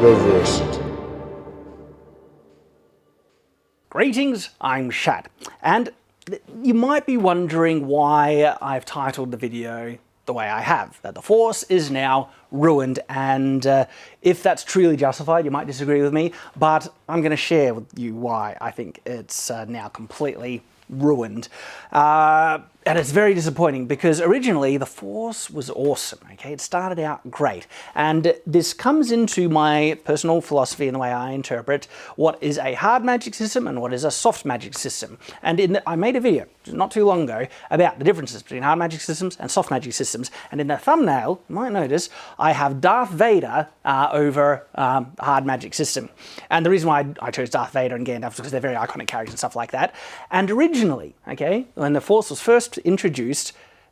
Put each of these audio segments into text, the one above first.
Shadiversity. Greetings, I'm Shad, and you might be wondering why I've titled the video the way I have, that the Force is now ruined, and if that's truly justified, you might disagree with me, but I'm going to share with you why I think it's now completely ruined. And it's very disappointing because originally the Force was awesome, okay? It started out great. And this comes into my personal philosophy and the way I interpret what is a hard magic system and what is a soft magic system. And I made a video not too long ago about the differences between hard magic systems and soft magic systems. And in the thumbnail, you might notice, I have Darth Vader over hard magic system. And the reason why I chose Darth Vader and Gandalf is because they're very iconic characters and stuff like that. And originally, okay, when the Force was first introduced,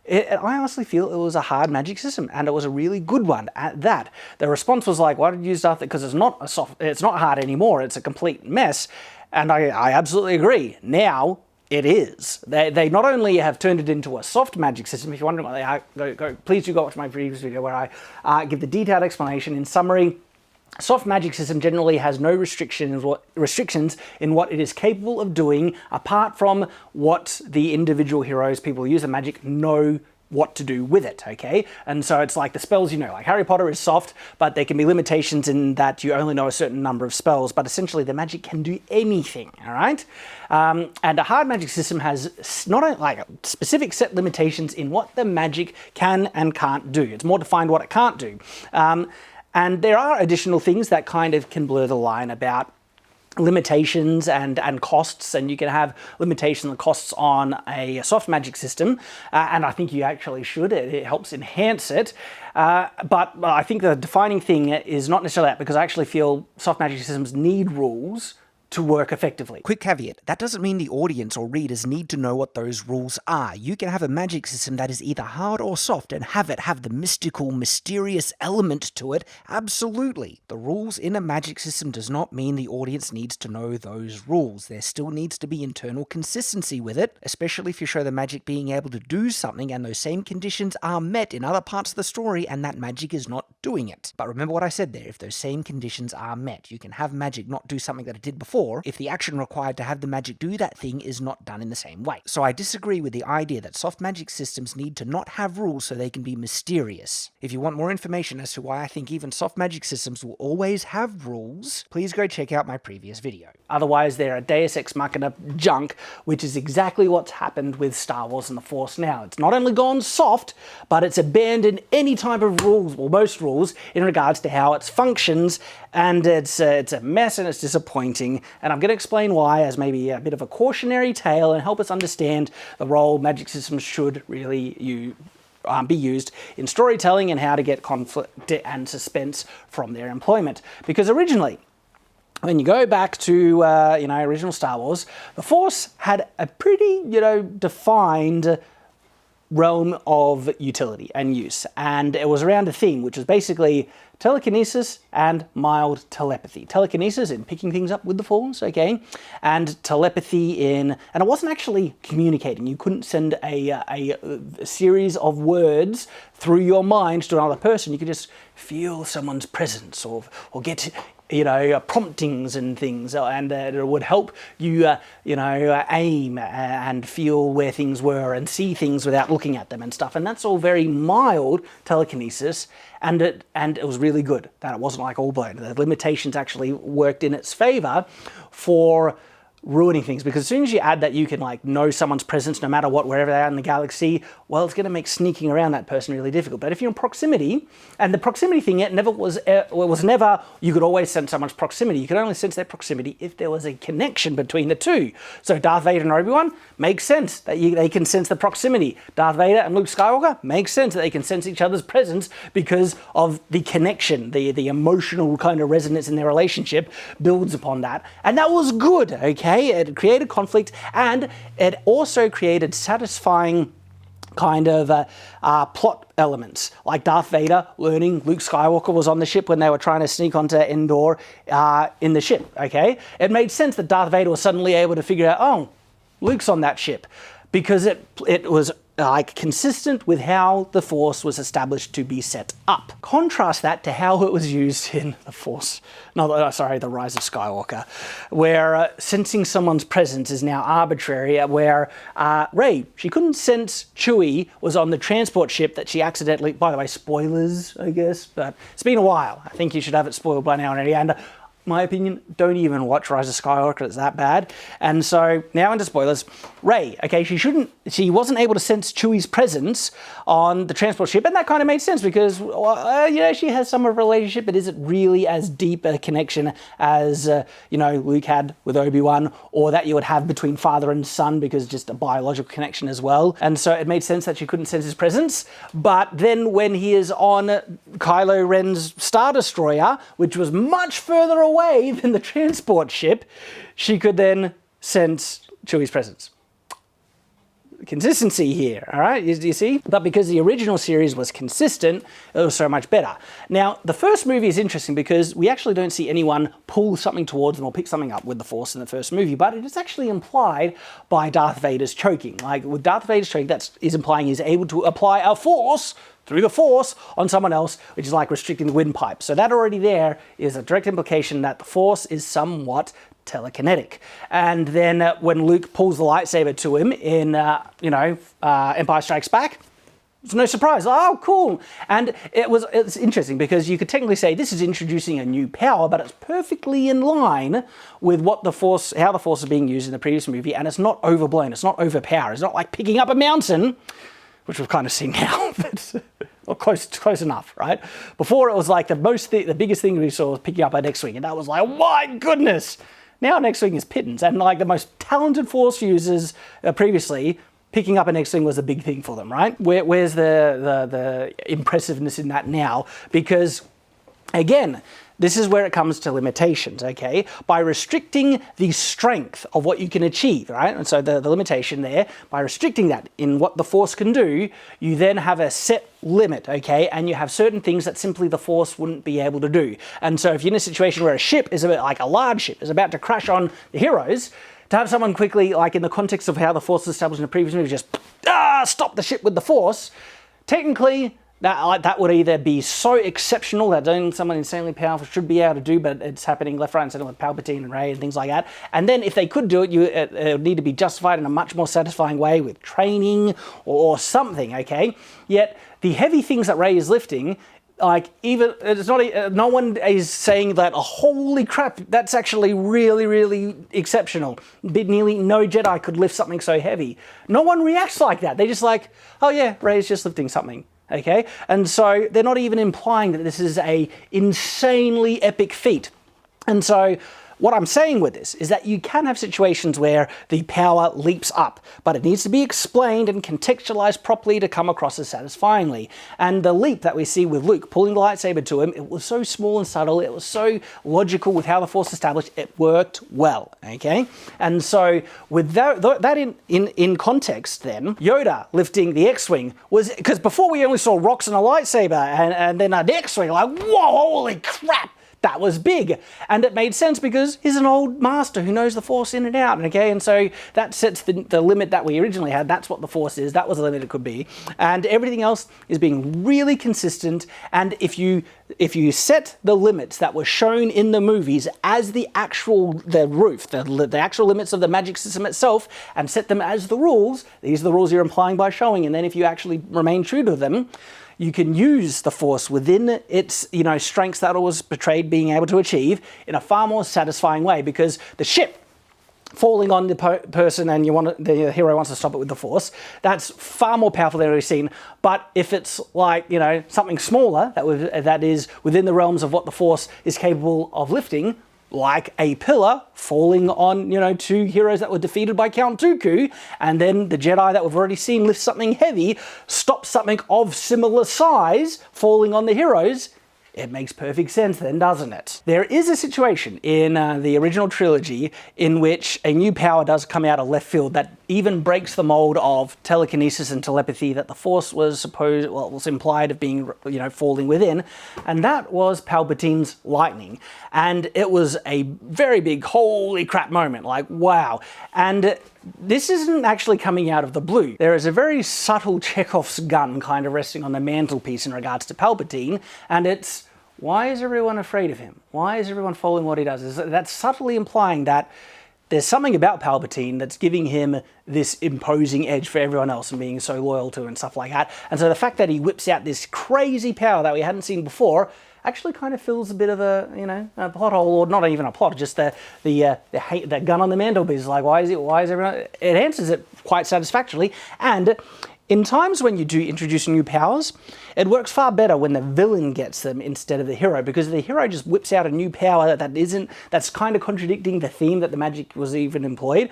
I honestly feel it was a hard magic system, and it was a really good one at that. The response was like, why did you use Darth? Because it's not hard anymore, it's a complete mess. And I absolutely agree. Now it is. They not only have turned it into a soft magic system, if you're wondering what they are, please do go watch my previous video where I give the detailed explanation. In summary, soft magic system generally has no restrictions in what it is capable of doing, apart from what the individual heroes, people who use the magic, know what to do with it, okay? And so it's like the spells, you know, like Harry Potter is soft, but there can be limitations in that you only know a certain number of spells, but essentially the magic can do anything, all right? And a hard magic system has not only like specific set limitations in what the magic can and can't do. It's more defined what it can't do. And there are additional things that kind of can blur the line about limitations and costs, and you can have limitations and costs on a soft magic system, and I think you actually should. It helps enhance it. But I think the defining thing is not necessarily that, because I actually feel soft magic systems need rules to work effectively. Quick caveat, that doesn't mean the audience or readers need to know what those rules are. You can have a magic system that is either hard or soft and have it have the mystical, mysterious element to it. Absolutely. The rules in a magic system does not mean the audience needs to know those rules. There still needs to be internal consistency with it, especially if you show the magic being able to do something and those same conditions are met in other parts of the story and that magic is not doing it. But remember what I said there, if those same conditions are met, you can have magic not do something that it did before, if the action required to have the magic do that thing is not done in the same way. So I disagree with the idea that soft magic systems need to not have rules so they can be mysterious. If you want more information as to why I think even soft magic systems will always have rules, please go check out my previous video. Otherwise, they're a Deus Ex Machina junk, which is exactly what's happened with Star Wars and the Force now. It's not only gone soft, but it's abandoned any type of rules, or most rules, in regards to how it functions, and it's a mess and it's disappointing. And I'm going to explain why as maybe a bit of a cautionary tale and help us understand the role magic systems should really be used in storytelling and how to get conflict and suspense from their employment. Because originally, when you go back to original Star Wars, the Force had a pretty defined realm of utility and use, and it was around a theme which was basically telekinesis and mild telepathy. Telekinesis in picking things up with the Force, okay, and telepathy in, and it wasn't actually communicating. You couldn't send a series of words through your mind to another person. You could just feel someone's presence or get promptings and things, and it would help you, aim and feel where things were and see things without looking at them and stuff. And that's all very mild telekinesis, and it was really good. That it wasn't like all blown. The limitations actually worked in its favor for ruining things, because as soon as you add that you can know someone's presence no matter what, wherever they are in the galaxy, well, it's going to make sneaking around that person really difficult. But if you're in proximity, and the proximity thing, it never was never you could always sense someone's proximity. You could only sense their proximity if there was a connection between the two. So Darth Vader and Obi-Wan makes sense that they can sense the proximity. Darth Vader and Luke Skywalker makes sense that they can sense each other's presence because of the connection, the emotional kind of resonance in their relationship builds upon that, and that was good. Okay. It created conflict, and it also created satisfying kind of plot elements, like Darth Vader learning Luke Skywalker was on the ship when they were trying to sneak onto Endor in the ship, okay? It made sense that Darth Vader was suddenly able to figure out, oh, Luke's on that ship, because it was like consistent with how the Force was established to be set up. Contrast that to how it was used in the Force, the Rise of Skywalker, where sensing someone's presence is now arbitrary, where Rey, she couldn't sense Chewie was on the transport ship that she accidentally, by the way, spoilers, I guess, but it's been a while. I think you should have it spoiled by now already, and my opinion, don't even watch Rise of Skywalker, it's that bad. And so, now into spoilers. Rey, okay, she wasn't able to sense Chewie's presence on the transport ship, and that kind of made sense because, she has some of a relationship, but is it really as deep a connection as, Luke had with Obi-Wan, or that you would have between father and son, because just a biological connection as well. And so it made sense that she couldn't sense his presence, but then when he is on Kylo Ren's Star Destroyer, which was much further away than the transport ship, she could then sense Chewie's presence. Consistency here, all right? You see? But because the original series was consistent, it was so much better. Now, the first movie is interesting because we actually don't see anyone pull something towards them or pick something up with the Force in the first movie, but it is actually implied by Darth Vader's choking. Like, with Darth Vader's choking, that is implying he's able to apply a force through the Force on someone else, which is like restricting the windpipe. So that already there is a direct implication that the Force is somewhat telekinetic. And then when Luke pulls the lightsaber to him in, Empire Strikes Back, it's no surprise. Oh, cool. And it's interesting because you could technically say this is introducing a new power, but it's perfectly in line with how the Force is being used in the previous movie, and it's not overblown, it's not overpowered, it's not like picking up a mountain, which we've kind of seen now, but well, close enough, right? Before it was like the biggest thing we saw was picking up an X-Wing, and that was like, my goodness! Now an X-Wing is pittance, and like the most talented Force users previously, picking up an X-Wing was a big thing for them, right? Where's the impressiveness in that now? Because, again, this is where it comes to limitations, okay? By restricting the strength of what you can achieve, right? And so the limitation there, by restricting that in what the Force can do, you then have a set limit, okay? And you have certain things that simply the Force wouldn't be able to do. And so if you're in a situation where a ship is like a large ship is about to crash on the heroes, to have someone quickly, like in the context of how the Force was established in the previous movie, just stop the ship with the Force, technically, that would either be so exceptional that only someone insanely powerful should be able to do, but it's happening left, right, and center with Palpatine and Rey and things like that. And then if they could do it, it would need to be justified in a much more satisfying way with training or something, okay? Yet the heavy things that Rey is lifting, like even it's not, no one is saying that, oh, holy crap, that's actually really, really exceptional. Nearly no Jedi could lift something so heavy. No one reacts like that. They're just like, oh yeah, Rey's just lifting something. Okay, and so they're not even implying that this is a insanely epic feat. And so what I'm saying with this is that you can have situations where the power leaps up, but it needs to be explained and contextualized properly to come across as satisfyingly. And the leap that we see with Luke pulling the lightsaber to him, it was so small and subtle, it was so logical with how the Force established, it worked well, okay? And so with that in context then, Yoda lifting the X-Wing was, because before we only saw rocks and a lightsaber, and then an X-Wing, like, whoa, holy crap! That was big, and it made sense because he's an old master who knows the Force in and out, okay? And so that sets the limit that we originally had. That's what the Force is. That was the limit it could be. And everything else is being really consistent. And if you set the limits that were shown in the movies as the actual limits of the magic system itself, and set them as the rules, these are the rules you're implying by showing, and then if you actually remain true to them, you can use the Force within its, strengths that it was portrayed being able to achieve in a far more satisfying way, because the ship falling on the person and the hero wants to stop it with the Force, that's far more powerful than we've seen. But if it's like, something smaller that is within the realms of what the Force is capable of lifting, like a pillar falling on, two heroes that were defeated by Count Dooku, and then the Jedi that we've already seen lift something heavy, stop something of similar size falling on the heroes, it makes perfect sense then, doesn't it? There is a situation in the original trilogy in which a new power does come out of left field that even breaks the mold of telekinesis and telepathy that the Force was was implied of being, falling within, and that was Palpatine's lightning. And it was a very big holy crap moment, like wow. And this isn't actually coming out of the blue. There is a very subtle Chekhov's gun kind of resting on the mantelpiece in regards to Palpatine, and it's, why is everyone afraid of him? Why is everyone following what he does? That's subtly implying that there's something about Palpatine that's giving him this imposing edge for everyone else and being so loyal to and stuff like that. And so the fact that he whips out this crazy power that we hadn't seen before actually kind of fills a bit of a plot hole, or not even a plot, just the gun on the mantelpiece. Like, why is everyone? It answers it quite satisfactorily. And in times when you do introduce new powers, it works far better when the villain gets them instead of the hero, because the hero just whips out a new power that's kind of contradicting the theme that the magic was even employed.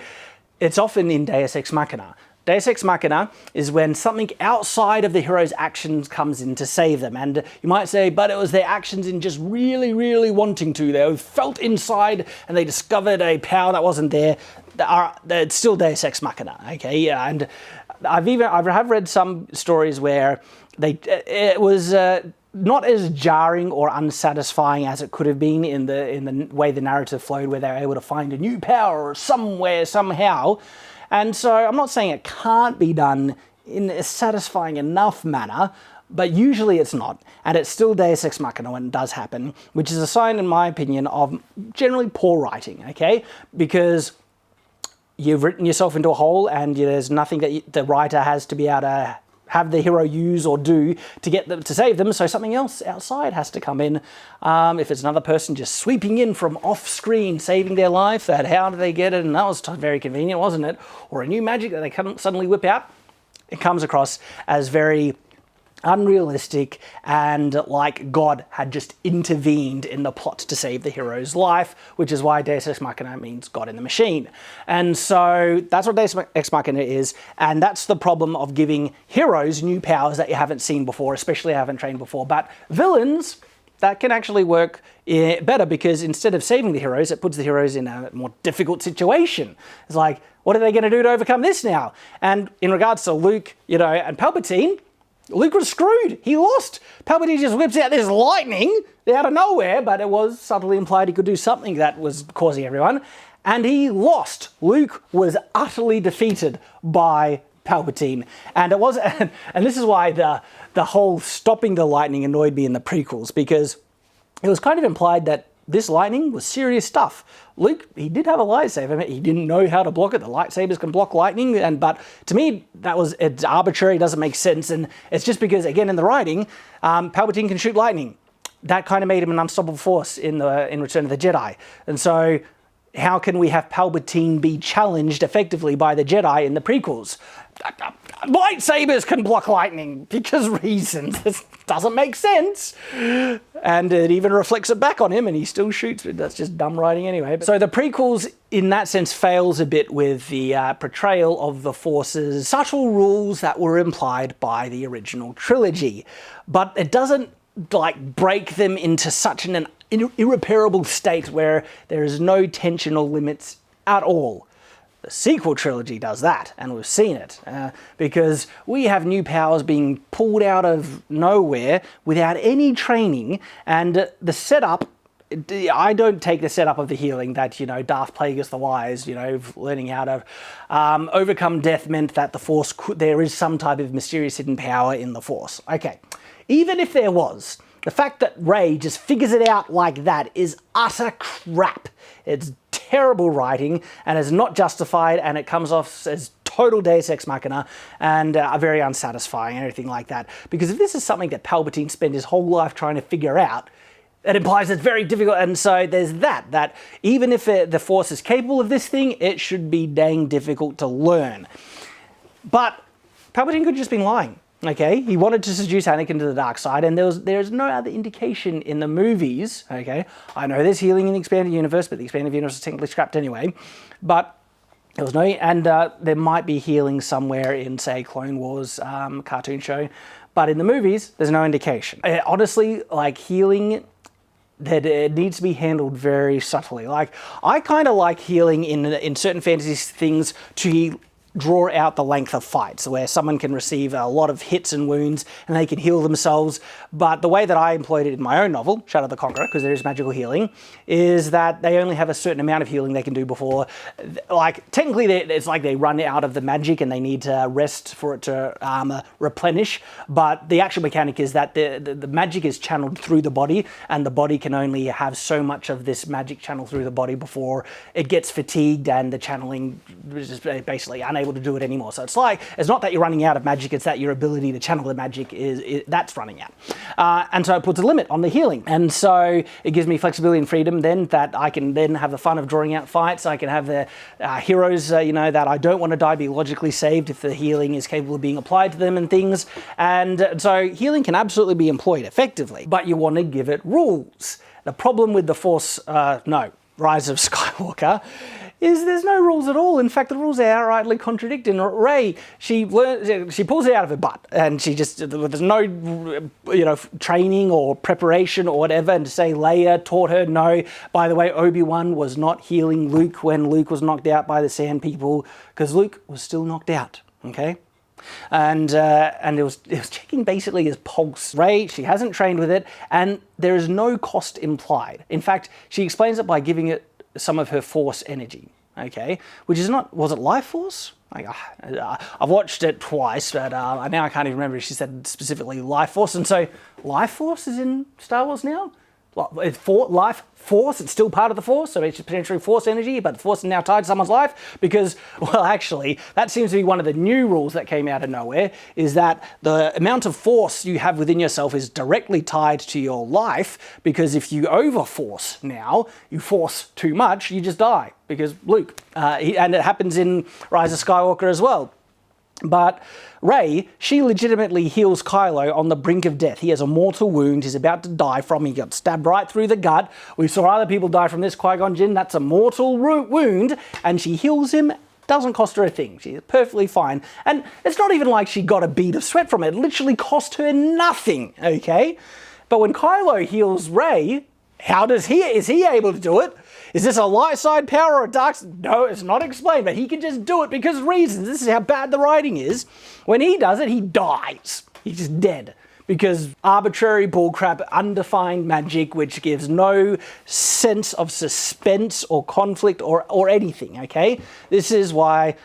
It's often in Deus Ex Machina. Deus Ex Machina is when something outside of the hero's actions comes in to save them. And you might say, but it was their actions in just really, really wanting to. They felt inside and they discovered a power that wasn't there. It's still Deus Ex Machina, okay? Yeah, and I have read some stories where it was not as jarring or unsatisfying as it could have been in the way the narrative flowed, where they were able to find a new power somewhere, somehow. And so I'm not saying it can't be done in a satisfying enough manner, but usually it's not. And it's still Deus Ex Machina when it does happen, which is a sign, in my opinion, of generally poor writing, okay? Because you've written yourself into a hole and there's nothing that the writer has to be able to have the hero use or do to get them to save them, so something else outside has to come in. If it's another person just sweeping in from off screen, saving their life, how do they get it? And that was very convenient, wasn't it? Or a new magic that they can suddenly whip out. It comes across as very unrealistic and like God had just intervened in the plot to save the hero's life, which is why Deus Ex Machina means God in the machine. And so that's what Deus Ex Machina is, and that's the problem of giving heroes new powers that you haven't seen before, especially haven't trained before. But villains, that can actually work better, because instead of saving the heroes, it puts the heroes in a more difficult situation. It's like, what are they going to do to overcome this now? And in regards to Luke, and Palpatine, Luke was screwed. He lost. Palpatine just whips out this lightning out of nowhere, but it was subtly implied he could do something that was causing everyone. And he lost. Luke was utterly defeated by Palpatine. And it was, and this is why the whole stopping the lightning annoyed me in the prequels, because it was kind of implied that this lightning was serious stuff. Luke, he did have a lightsaber. He didn't know how to block it. The lightsabers can block lightning, but to me, it's arbitrary, doesn't make sense, and it's just because, again, in the writing, Palpatine can shoot lightning. That kind of made him an unstoppable force in Return of the Jedi. And so, how can we have Palpatine be challenged effectively by the Jedi in the prequels? Lightsabers can block lightning because reasons. This doesn't make sense. And it even reflects it back on him and he still shoots. That's just dumb writing anyway. So the prequels, in that sense, fails a bit with the portrayal of the Force's subtle rules that were implied by the original trilogy. But it doesn't break them into such an irreparable state where there is no tension or limits at all. The sequel trilogy does that, and we've seen it, because we have new powers being pulled out of nowhere without any training, and the setup, I don't take the setup of the healing that, Darth Plagueis the Wise, learning how to overcome death meant that the Force there is some type of mysterious hidden power in the Force. Okay, even if there was, the fact that Rey just figures it out like that is utter crap. It's terrible writing and is not justified, and it comes off as total Deus Ex Machina and very unsatisfying and everything like that. Because if this is something that Palpatine spent his whole life trying to figure out, it implies it's very difficult. And so there's that even if the Force is capable of this thing, it should be dang difficult to learn. But Palpatine could have just been lying. Okay, he wanted to seduce Anakin to the dark side, and there's no other indication in the movies. Okay, I know there's healing in the expanded universe, but the expanded universe is technically scrapped anyway. But there was no, and there might be healing somewhere in, say, Clone Wars cartoon show, but in the movies, there's no indication. Honestly, healing, that it needs to be handled very subtly. I kind of like healing in certain fantasy things to draw out the length of fights, where someone can receive a lot of hits and wounds and they can heal themselves. But the way that I employed it in my own novel, Shadow the Conqueror, because there is magical healing, is that they only have a certain amount of healing they can do before, like, technically it's like they run out of the magic and they need to rest for it to replenish. But the actual mechanic is that the magic is channeled through the body, and the body can only have so much of this magic channel through the body before it gets fatigued and the channeling is just basically unable to do it anymore. So it's not that you're running out of magic, it's that your ability to channel the magic that's running out. And so it puts a limit on the healing. And so it gives me flexibility and freedom then, that I can then have the fun of drawing out fights. I can have the heroes, that I don't want to die, be logically saved if the healing is capable of being applied to them and things. And so healing can absolutely be employed effectively, but you want to give it rules. The problem with the Force, Rise of Skywalker, is there's no rules at all. In fact, the rules are outrightly contradicting. Rey, she pulls it out of her butt, and there's no, training or preparation or whatever. And to say Leia taught her, no. By the way, Obi-Wan was not healing Luke when Luke was knocked out by the Sand People, because Luke was still knocked out. Okay. And it was checking basically his pulse. Rey, she hasn't trained with it, and there is no cost implied. In fact, she explains it by giving it some of her Force energy, okay? Which is not, was it Life Force? I've watched it twice, but now I can't even remember if she said specifically Life Force. And so Life Force is in Star Wars now? It's Life Force, it's still part of the Force, so it's potentially Force energy, but the Force is now tied to someone's life, because, well, actually, that seems to be one of the new rules that came out of nowhere, is that the amount of Force you have within yourself is directly tied to your life, because if you over-force now, you force too much, you just die, because Luke, and it happens in Rise of Skywalker as well. But Rey, she legitimately heals Kylo on the brink of death. He has a mortal wound. He's about to die from. He got stabbed right through the gut. We saw other people die from this. Qui-Gon Jinn, that's a mortal wound. And she heals him. Doesn't cost her a thing. She's perfectly fine. And it's not even like she got a bead of sweat from it. It literally cost her nothing, okay? But when Kylo heals Rey, is he able to do it? Is this a light side power or a dark side? No, it's not explained, but he can just do it because reasons. This is how bad the writing is. When he does it, he dies. He's just dead. Because arbitrary bullcrap, undefined magic, which gives no sense of suspense or conflict or anything, okay? This is why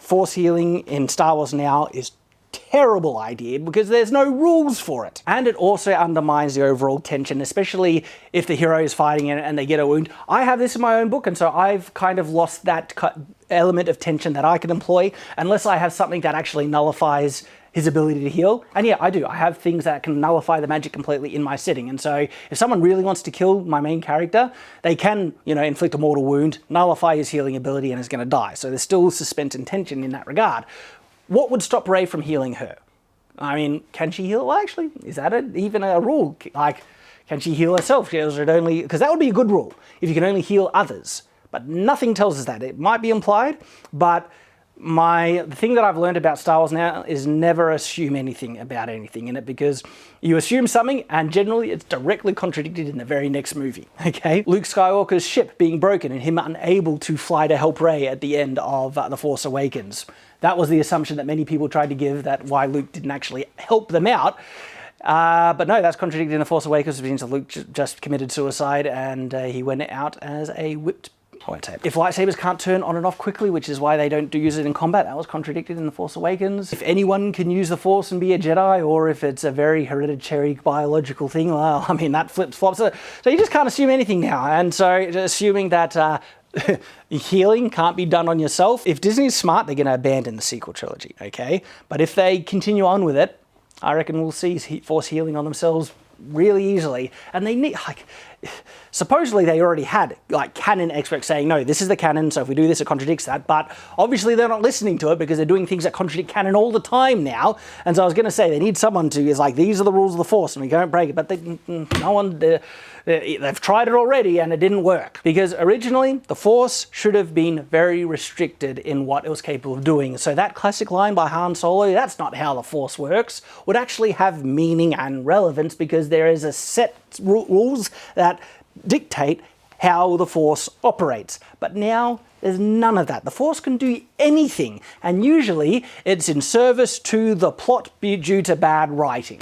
Force healing in Star Wars now is terrible idea, because there's no rules for it. And it also undermines the overall tension, especially if the hero is fighting it and they get a wound. I have this in my own book, and so I've kind of lost that element of tension that I can employ, unless I have something that actually nullifies his ability to heal. And yeah, I do. I have things that can nullify the magic completely in my setting. And so if someone really wants to kill my main character, they can, inflict a mortal wound, nullify his healing ability, and is going to die. So there's still suspense and tension in that regard. What would stop Rey from healing her? I mean, can she heal? Well, actually, is that even a rule? Like, can she heal herself? Because that would be a good rule, if you can only heal others. But nothing tells us that. It might be implied, but the thing that I've learned about Star Wars now is never assume anything about anything in it, because you assume something and generally it's directly contradicted in the very next movie, okay? Luke Skywalker's ship being broken and him unable to fly to help Rey at the end of The Force Awakens. That was the assumption that many people tried to give, that why Luke didn't actually help them out. But no, that's contradicted in The Force Awakens, which means that Luke just committed suicide and he went out as a whipped. If lightsabers can't turn on and off quickly, which is why they don't use it in combat, that was contradicted in The Force Awakens. If anyone can use the Force and be a Jedi, or if it's a very hereditary biological thing, well, I mean, that flips-flops. So you just can't assume anything now. And so assuming that healing can't be done on yourself, if Disney's smart, they're going to abandon the sequel trilogy, okay? But if they continue on with it, I reckon we'll see Force healing on themselves really easily. And they need, supposedly they already had canon experts saying, no, this is the canon, so if we do this, it contradicts that. But obviously they're not listening to it, because they're doing things that contradict canon all the time now. And so I was going to say, they need someone to, these are the rules of the Force and we don't break it. But they've tried it already and it didn't work. Because originally, the Force should have been very restricted in what it was capable of doing. So that classic line by Han Solo, that's not how the Force works, would actually have meaning and relevance, because there is a set rules that dictate how the Force operates. But now there's none of that. The Force can do anything, and usually it's in service to the plot due to bad writing.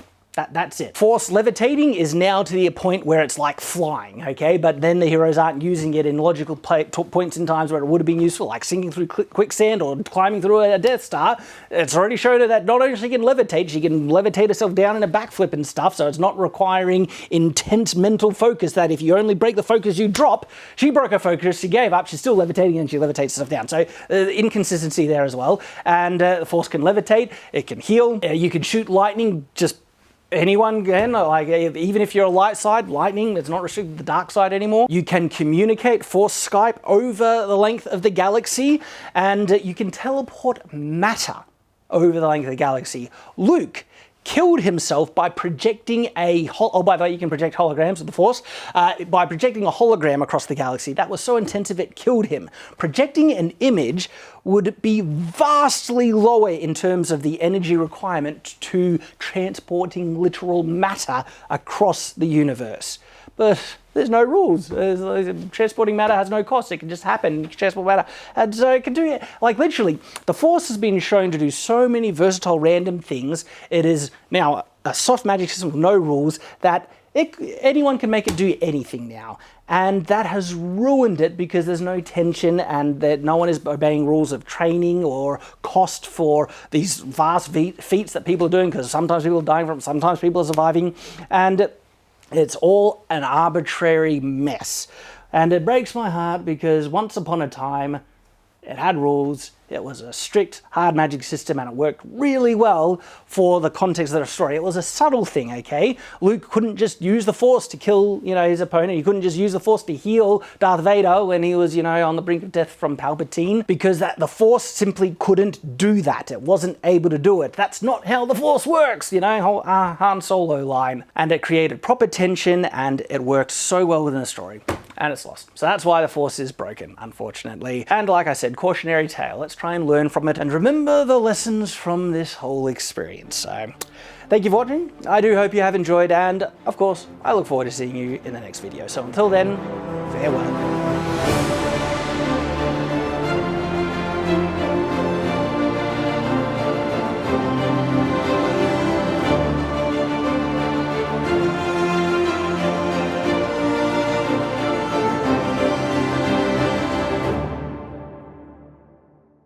That's it. Force levitating is now to the point where it's like flying, okay? But then the heroes aren't using it in logical points in times where it would have been useful, like sinking through quicksand or climbing through a Death Star. It's already shown that not only she can levitate herself down in a backflip and stuff, so it's not requiring intense mental focus that if you only break the focus, you drop. She broke her focus, she gave up, she's still levitating and she levitates herself down. So inconsistency there as well. And the Force can levitate, it can heal, you can shoot lightning, just anyone can, like even if you're a light side, lightning, it's not restricted to the dark side anymore. You can communicate Force Skype over the length of the galaxy, and you can teleport matter over the length of the galaxy. Luke killed himself by projecting by the way, you can project holograms with the Force, by projecting a hologram across the galaxy. That was so intensive it killed him. Projecting an image would be vastly lower in terms of the energy requirement to transporting literal matter across the universe. But there's no rules. Transporting matter has no cost. It can just happen. You can transport matter. And so it can do it. Like literally, the Force has been shown to do so many versatile random things. It is now a soft magic system with no rules that anyone can make it do anything now. And that has ruined it because there's no tension and that no one is obeying rules of training or cost for these vast feats that people are doing, because sometimes people are dying from, sometimes people are surviving. And it's all an arbitrary mess. And it breaks my heart because once upon a time, it had rules, it was a strict, hard magic system, and it worked really well for the context of the story. It was a subtle thing, okay? Luke couldn't just use the Force to kill, his opponent. He couldn't just use the Force to heal Darth Vader when he was, on the brink of death from Palpatine, because the Force simply couldn't do that. It wasn't able to do it. That's not how the Force works, whole Han Solo line. And it created proper tension, and it worked so well within the story. And it's lost. So that's why the Force is broken, unfortunately. And like I said, cautionary tale. Let's try and learn from it and remember the lessons from this whole experience. So thank you for watching. I do hope you have enjoyed, and of course, I look forward to seeing you in the next video. So until then, farewell.